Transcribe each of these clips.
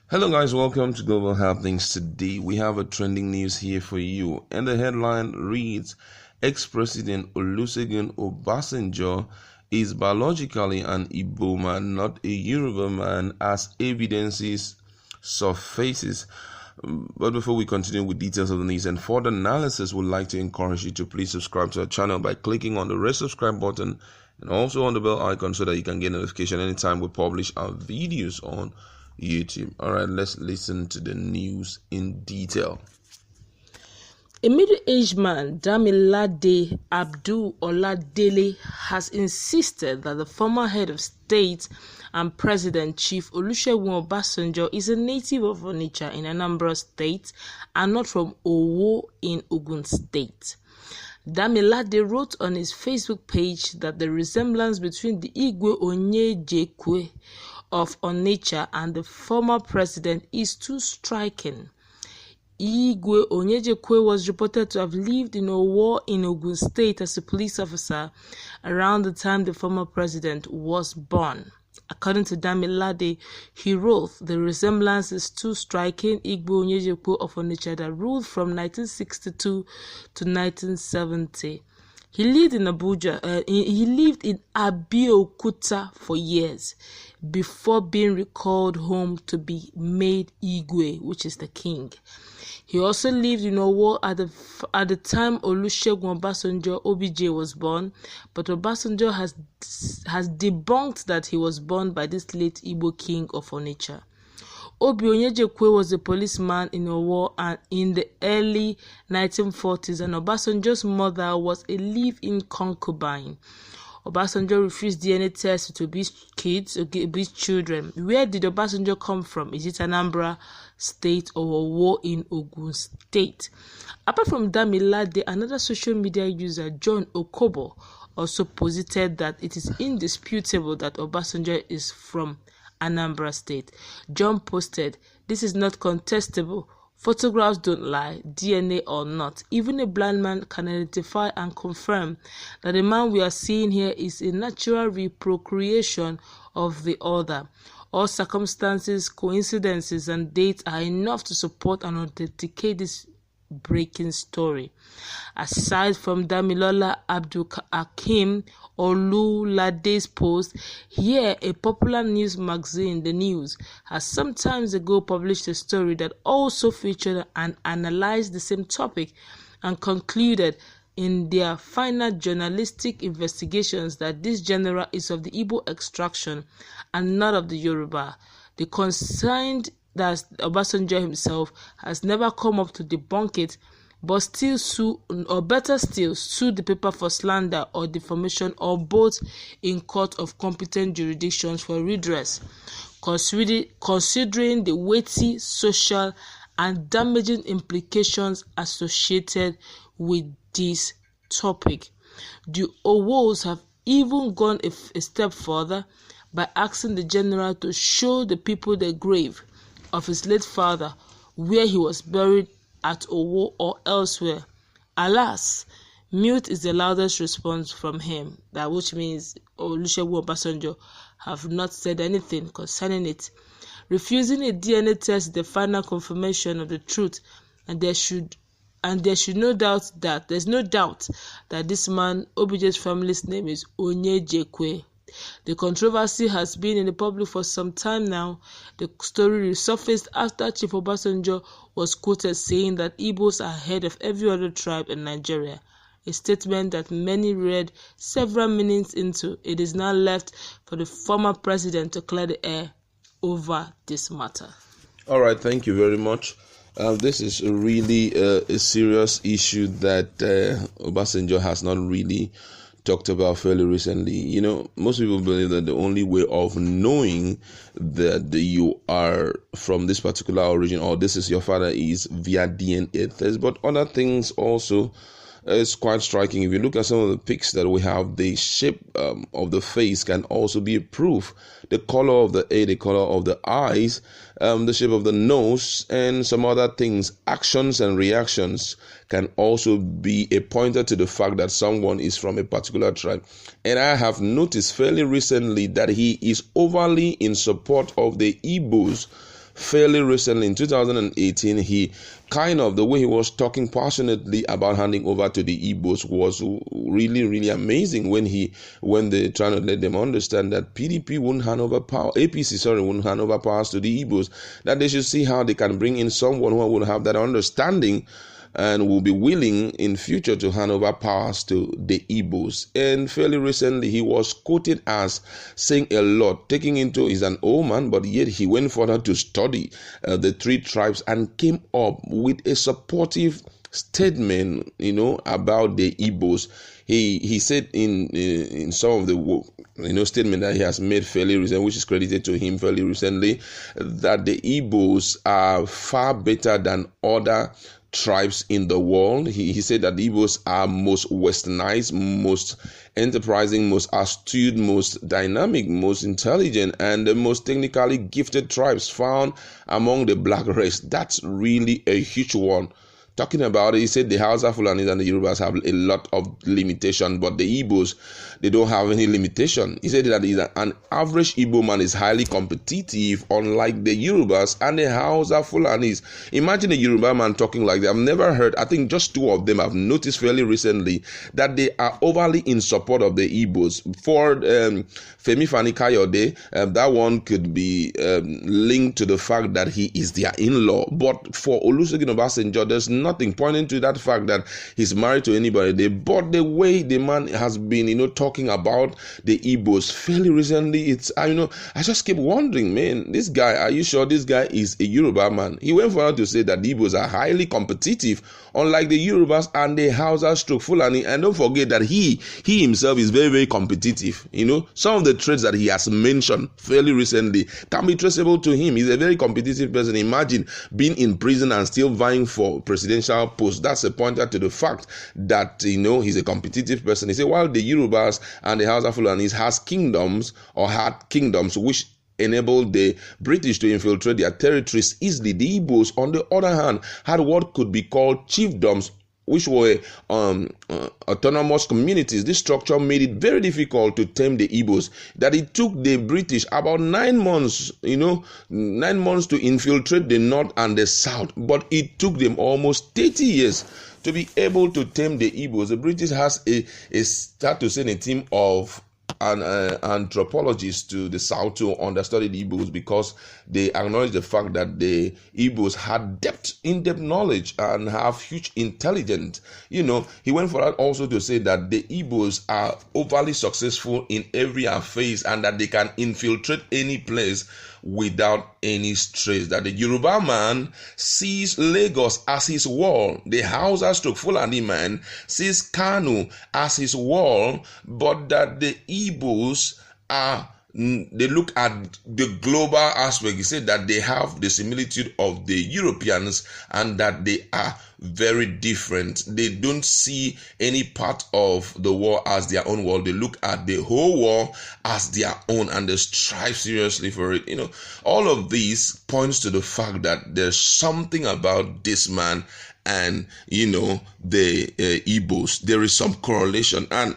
Hello guys, welcome to Global Halflings. Today we have a trending news here for you, and the headline reads: Ex-President Olusegun Obasanjo is biologically an Igbo man, not a Yoruba man, as evidences surfaces. But before we continue with details of the news and further analysis, we'd like to encourage you to please subscribe to our channel by clicking on the red subscribe button and also on the bell icon so that you can get notification anytime we publish our videos on YouTube. All right, let's listen to the news in detail. A middle-aged man, Damilade Abdul Oladele, has insisted that the former head of state and president, Chief Olusegun Obasanjo, is a native of Onitsha in Anambra State and not from Owo in Ogun State. Damilade wrote on his Facebook page that the resemblance between the Igbo Onyejekwe of Onitsha and the former president is too striking. Igwe Onyejekwe was reported to have lived in Owo in Ogun State as a police officer around the time the former president was born. According to Damilade, he wrote, the resemblance is too striking. Igwe Onyejekwe of Onitsha that ruled from 1962 to 1970. He lived in Abuja. He lived in Abeokuta for years before being recalled home to be made Igwe, which is the king. He also lived in Owo at the time Olusegun Obasanjo (OBJ) was born, but Obasanjo has debunked that he was born by this late Igbo king of Onitsha. Onyejekwe was a policeman in Owo and in the early 1940s, and Obasanjo's mother was a live-in concubine. Obasanjo refused DNA tests to obese kids, obese children. Where did Obasanjo come from? Is it Anambra State or Owo in Ogun State? Apart from Damilade, another social media user, John Okobo, also posited that it is indisputable that Obasanjo is from Anambra State. John posted, "This is not contestable. Photographs don't lie, DNA or not. Even a blind man can identify and confirm that the man we are seeing here is a natural reprocreation of the other. All circumstances, coincidences, and dates are enough to support and authenticate this breaking story." Aside from Damilola Abdul Hakim Olulade's post, here a popular news magazine, The News, has some time ago published a story that also featured and analyzed the same topic and concluded in their final journalistic investigations that this general is of the Igbo extraction and not of the Yoruba. They concerned that Obasanjo himself has never come up to debunk it, but still sue, or better still, sue the paper for slander or defamation, or both, in court of competent jurisdictions for redress. Considering the weighty social and damaging implications associated with this topic, the Owos have even gone a step further by asking the general to show the people the grave of his late father, where he was buried at Owo or elsewhere. Alas, mute is the loudest response from him, that which means Olusegun Obasanjo have not said anything concerning it. Refusing a DNA test is the final confirmation of the truth, and there's no doubt that this man, OBJ's family's name is Onyejekwe. The controversy has been in the public for some time now. The story resurfaced after Chief Obasanjo was quoted saying that Igbos are ahead of every other tribe in Nigeria, a statement that many read several meanings into. It is now left for the former president to clear the air over this matter. All right, thank you very much. This is really a serious issue that Obasanjo has not really talked about fairly recently. You know, most people believe that the only way of knowing that you are from this particular origin or this is your father is via DNA test, but other things also is quite striking. If you look at some of the pics that we have, the shape of the face can also be a proof. The color of the eye, the color of the eyes, the shape of the nose, and some other things, actions and reactions can also be a pointer to the fact that someone is from a particular tribe. And I have noticed fairly recently that he is overly in support of the Igbos fairly recently in 2018, he kind of, the way he was talking passionately about handing over to the Igbos was really, really amazing when they trying to let them understand that PDP wouldn't hand over power, wouldn't hand over powers to the Igbos, that they should see how they can bring in someone who would have that understanding and will be willing in future to hand over powers to the Igbos. And fairly recently, he was quoted as saying a lot, he's an old man, but yet he went further to study the three tribes and came up with a supportive statement, about the Igbos. He said in some of the statement that he has made fairly recently, which is credited to him fairly recently, that the Igbos are far better than other tribes in the world. He said that the Evos are most westernized, most enterprising, most astute, most dynamic, most intelligent, and the most technically gifted tribes found among the black race. That's really a huge one. Talking about it, he said the Hausa, Fulanis, and the Yorubas have a lot of limitation, but the Igbos, they don't have any limitation. He said that an average Igbo man is highly competitive, unlike the Yorubas and the Hausa, Fulanis. Imagine a Yoruba man talking like that. I've never heard, I think just two of them I've noticed fairly recently, that they are overly in support of the Igbos. For Femi Fani Kayode, that one could be linked to the fact that he is their in-law. But for Olusegun Obasanjo, there's nothing pointing to that fact that he's married to anybody. But the way the man has been, talking about the Igbos fairly recently, I just keep wondering, man, this guy, are you sure this guy is a Yoruba man? He went further to say that the Igbos are highly competitive, unlike the Yorubas and the Hausa / Fulani. And don't forget that he himself is very, very competitive. Some of the traits that he has mentioned fairly recently can be traceable to him. He's a very competitive person. Imagine being in prison and still vying for presidential post. That's a pointer to the fact that he's a competitive person. He said while the Yorubas and the Hausa Fulanis had kingdoms which enabled the British to infiltrate their territories easily, the Igbos, on the other hand, had what could be called chiefdoms, which were autonomous communities. This structure made it very difficult to tame the Igbos, that it took the British about 9 months, 9 months to infiltrate the north and the south, but it took them almost 30 years to be able to tame the Igbos. The British has start to send a team of anthropologists to the south to understudy the Igbos, because they acknowledge the fact that the Igbos had in-depth knowledge and have huge intelligence. He went for that also to say that the Igbos are overly successful in every phase and that they can infiltrate any place without any stress. That the Yoruba man sees Lagos as his wall, the Hausa / Fulani man sees Kano as his wall, but that the Igbos they look at the global aspect. He said that they have the similitude of the Europeans and that they are very different. They don't see any part of the world as their own world. They look at the whole world as their own and they strive seriously for it. All of these points to the fact that there's something about this man and, the Igbos. There is some correlation. And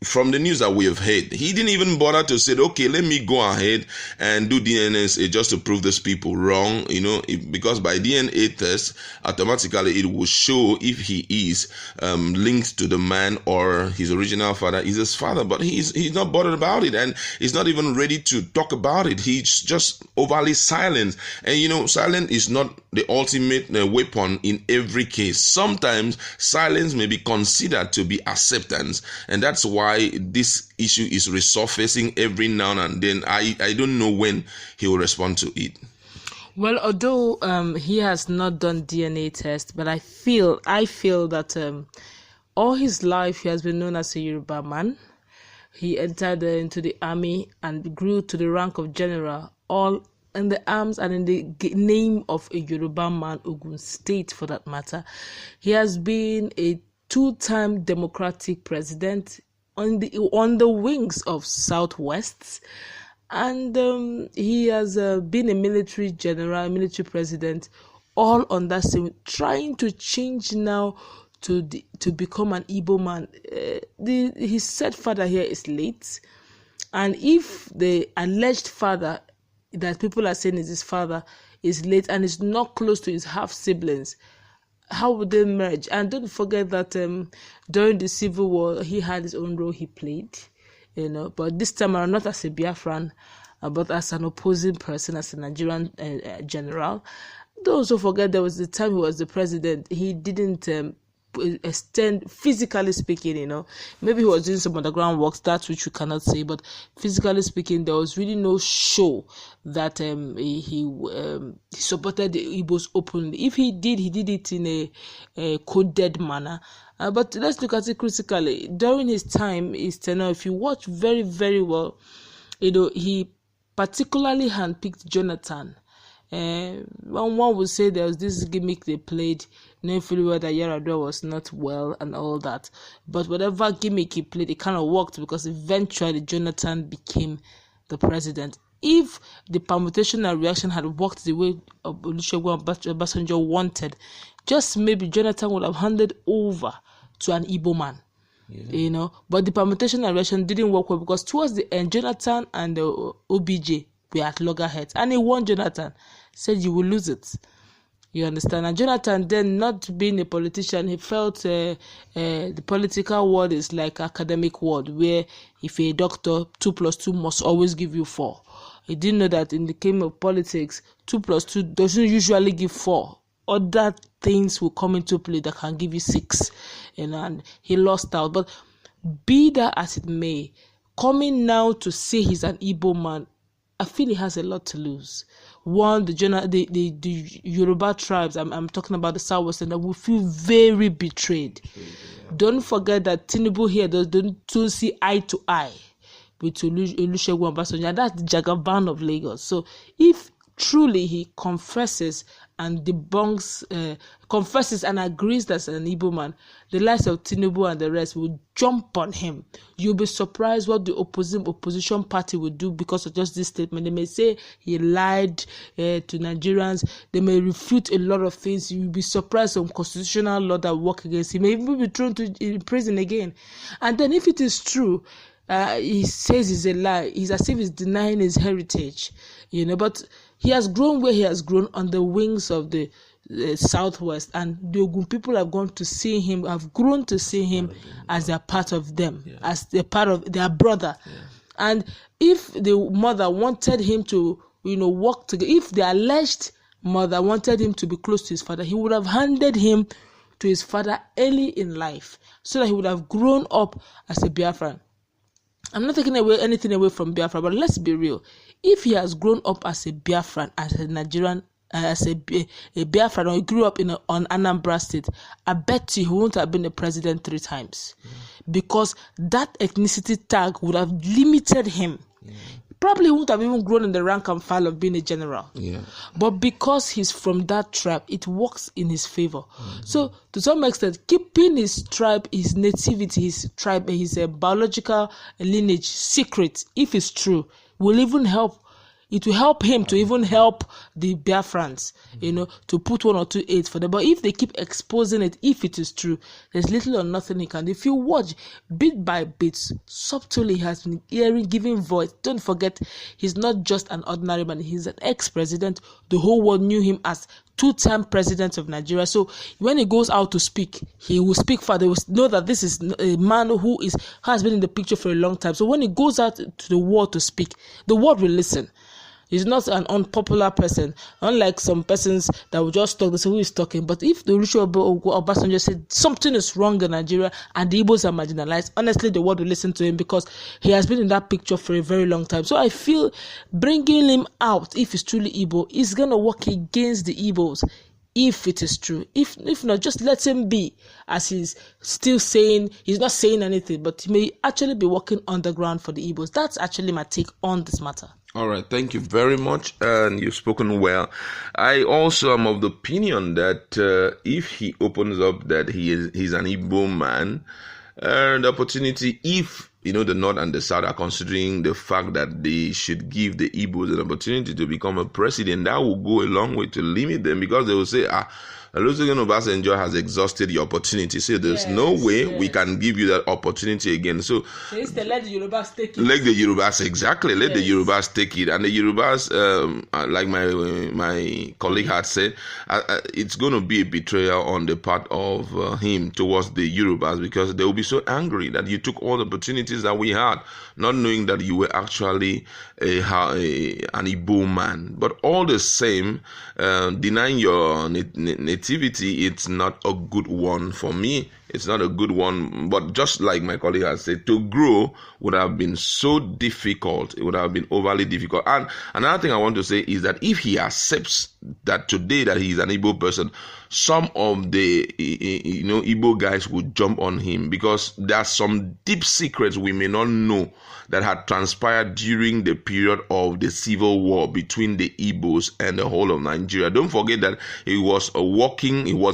from the news that we have heard, he didn't even bother to say, okay, let me go ahead and do DNA just to prove these people wrong, because by DNA test, automatically it will show if he is linked to the man or his original father is his father. But he's not bothered about it, and he's not even ready to talk about it. He's just overly silent. And silence is not the ultimate weapon in every case. Sometimes silence may be considered to be acceptance, and that's why this issue is resurfacing every now and then. I don't know when he will respond to it. Well, although he has not done DNA test, but I feel that all his life he has been known as a Yoruba man. He entered into the army and grew to the rank of general, all in the arms and in the name of a Yoruba man, Ogun State for that matter. He has been a 2-time Democratic president on the wings of Southwest, and he has been a military general, military president, all on that same, trying to change now to become an Igbo man. His said father here is late, and if the alleged father that people are saying is his father is late and is not close to his half siblings, how would they merge? And don't forget that during the Civil War, he had his own role he played, but this time around, not as a Biafran, but as an opposing person, as a Nigerian general. Don't also forget there was the time he was the president. He didn't extend, physically speaking, maybe he was doing some underground works, that's which we cannot say, but physically speaking, there was really no show that he supported the Igbos openly. If he did it in a coded manner. But let's look at it critically. During his time, his tenure, if you watch very, very well, he particularly handpicked Jonathan. One would say there was this gimmick they played, knowing fully well that Yaradua was not well and all that. But whatever gimmick he played, it kind of worked because eventually Jonathan became the president. If the permutation and reaction had worked the way Olusegun and Obasanjo wanted, just maybe Jonathan would have handed over to an Igbo man. Yeah. But the permutation and reaction didn't work well because towards the end, Jonathan and OBJ were at loggerheads, and he won. Jonathan said, "You will lose it." You understand? And Jonathan, then, not being a politician, he felt the political world is like academic world, where if you're a doctor, 2 + 2 must always give you 4. He didn't know that in the game of politics, 2 + 2 doesn't usually give 4. Other things will come into play that can give you 6, and he lost out. But be that as it may, coming now to say he's an Igbo man, I feel he has a lot to lose. One, the Yoruba tribes, I'm talking about the Southwestern, that will feel very betrayed. Yeah. Don't forget that Tinubu here don't see eye to eye with Olusegun and Obasanjo, and that's the Jagaban of Lagos. So if truly he confesses and confesses and agrees that's an Igbo man, the likes of Tinubu and the rest will jump on him. You'll be surprised what the opposition party will do because of just this statement. They may say he lied to Nigerians. They may refute a lot of things. You'll be surprised some constitutional law that work against him. He may even be thrown in prison again. And then if it is true, he says it's a lie. It's as if he's denying his heritage, but he has grown where he has grown on the wings of the Southwest, and the Ogun people have grown to see him as a part of them, as a part of their brother. Yeah. And if the mother wanted him to, work together, if the alleged mother wanted him to be close to his father, he would have handed him to his father early in life, so that he would have grown up as a Biafran. I'm not taking anything away from Biafra, but let's be real. If he has grown up as a Biafran, as a Nigerian, as a Biafran, or he grew up on Anambra State, I bet you he won't have been a president 3 times. Because that ethnicity tag would have limited him. Probably wouldn't have even grown in the rank and file of being a general. Yeah. But because he's from that tribe, it works in his favor. Mm-hmm. So, to some extent, keeping his tribe, his nativity, his tribe, his biological lineage secret, if it's true, will even help. It will help him to even help the Biafrans, to put 1 or 2 aids for them. But if they keep exposing it, if it is true, there's little or nothing he can do. If you watch bit by bit, subtly he has been giving voice. Don't forget, he's not just an ordinary man. He's an ex-president. The whole world knew him as 2-time president of Nigeria. So when he goes out to speak, he will speak for. They will know that this is a man who has been in the picture for a long time. So when he goes out to the world to speak, the world will listen. He's not an unpopular person, unlike some persons that will just talk. They say, who is talking? But if the Olusegun Obasanjo said something is wrong in Nigeria and the Igbos are marginalized, honestly, the world will listen to him because he has been in that picture for a very long time. So I feel bringing him out, if he's truly Igbo, is going to work against the Igbos. If it is true, if not, just let him be, as he's still saying, he's not saying anything, but he may actually be working underground for the Igbos. That's actually my take on this matter. All right, thank you very much, and you've spoken well. I also am of the opinion that if he opens up that he's an Igbo man, the opportunity, if the North and the South are considering the fact that they should give the Igbos an opportunity to become a president, that will go a long way to limit them, because they will say, Olusegun Obasanjo has exhausted the opportunity. So there's no way we can give you that opportunity again. So instead, let the Yorubas take it. Let the Yorubas, exactly. Let the Yorubas take it. And the Yorubas, like my colleague had said, it's going to be a betrayal on the part of him towards the Yorubas, because they will be so angry that you took all the opportunities that we had, not knowing that you were actually an Igbo man. But all the same, denying your nativity, it's not a good one for me. It's not a good one. But just like my colleague has said, to grow would have been so difficult. It would have been overly difficult. And another thing I want to say is that if he accepts that today that he is an Igbo person, some of the Igbo guys would jump on him, because there are some deep secrets we may not know that had transpired during the period of the civil war between the Igbos and the whole of Nigeria. Don't forget that he was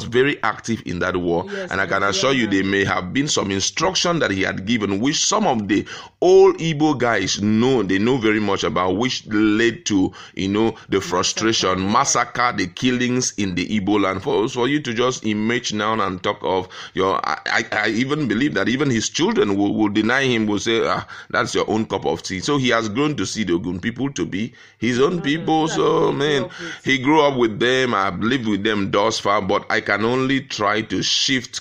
very active in that war. Yes, and I can assure you there may have been some instruction that he had given, which some of the old Igbo guys know, they know very much about, which led to, the frustration, massacre, the killings in the Igbo land. For you to just emerge now and talk of I even believe that even his children will deny him, will say, that's your own cup of tea. So he has grown to see the Ogun people to be his own people. So man, he grew up with them. I've lived with them thus far, but I can only try to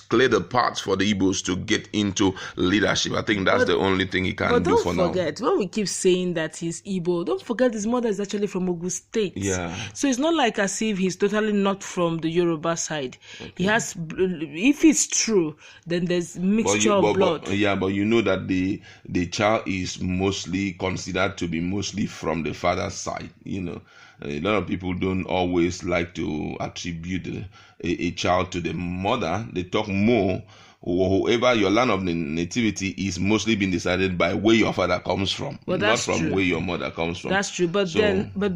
clear the path for the Igbos to get into leadership. I think that's the only thing he can do for now. But don't forget, when we keep saying that he's Igbo, don't forget his mother is actually from Ogun State. Yeah. So it's not like as if he's totally not from the Yoruba side. Okay. He has, if it's true, then there's mixture of blood. But you know that the child is mostly considered to be mostly from the father's side. A lot of people don't always like to attribute a child to the mother. They talk more, whoever your land of nativity is mostly being decided by where your father comes from, not from where your mother comes from. That's true. But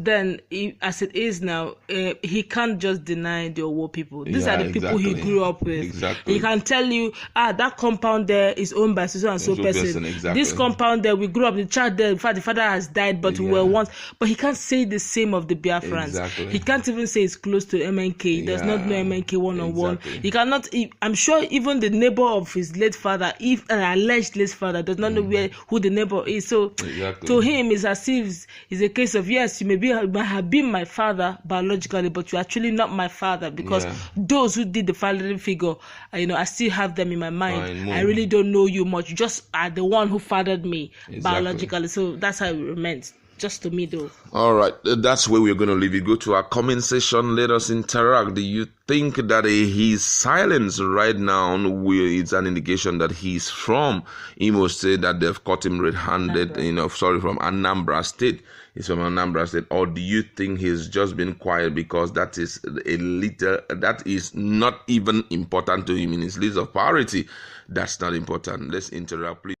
then, as it is now, he can't just deny the Owo people. These are the people he grew up with. Exactly. He can tell you, that compound there is owned by so and so person. Exactly. This compound there, we grew up, the child there, in fact, the father has died, but we were once. But he can't say the same of the Biafrans. Exactly. He can't even say it's close to MNK. He does not know MNK one-on-one. Exactly. He cannot, I'm sure even the neighbor of his late father, if an alleged late father, does not know who the neighbor is. So to him, it's as if it's a case of, yes, you might have been my father biologically, but you're actually not my father, because those who did the fatherly figure, I still have them in my mind. I really don't know you much. You just are the one who fathered me biologically. So that's how it remains. Just to me, though. All right, that's where we're going to leave it. Go to our comment section. Let us interact. Do you think that his silence right now is an indication that he's from Imo State, that they've caught him red-handed? From Anambra State. He's from Anambra State. Or do you think he's just been quiet because that is not even important to him in his list of priority? That's not important. Let's interact, please.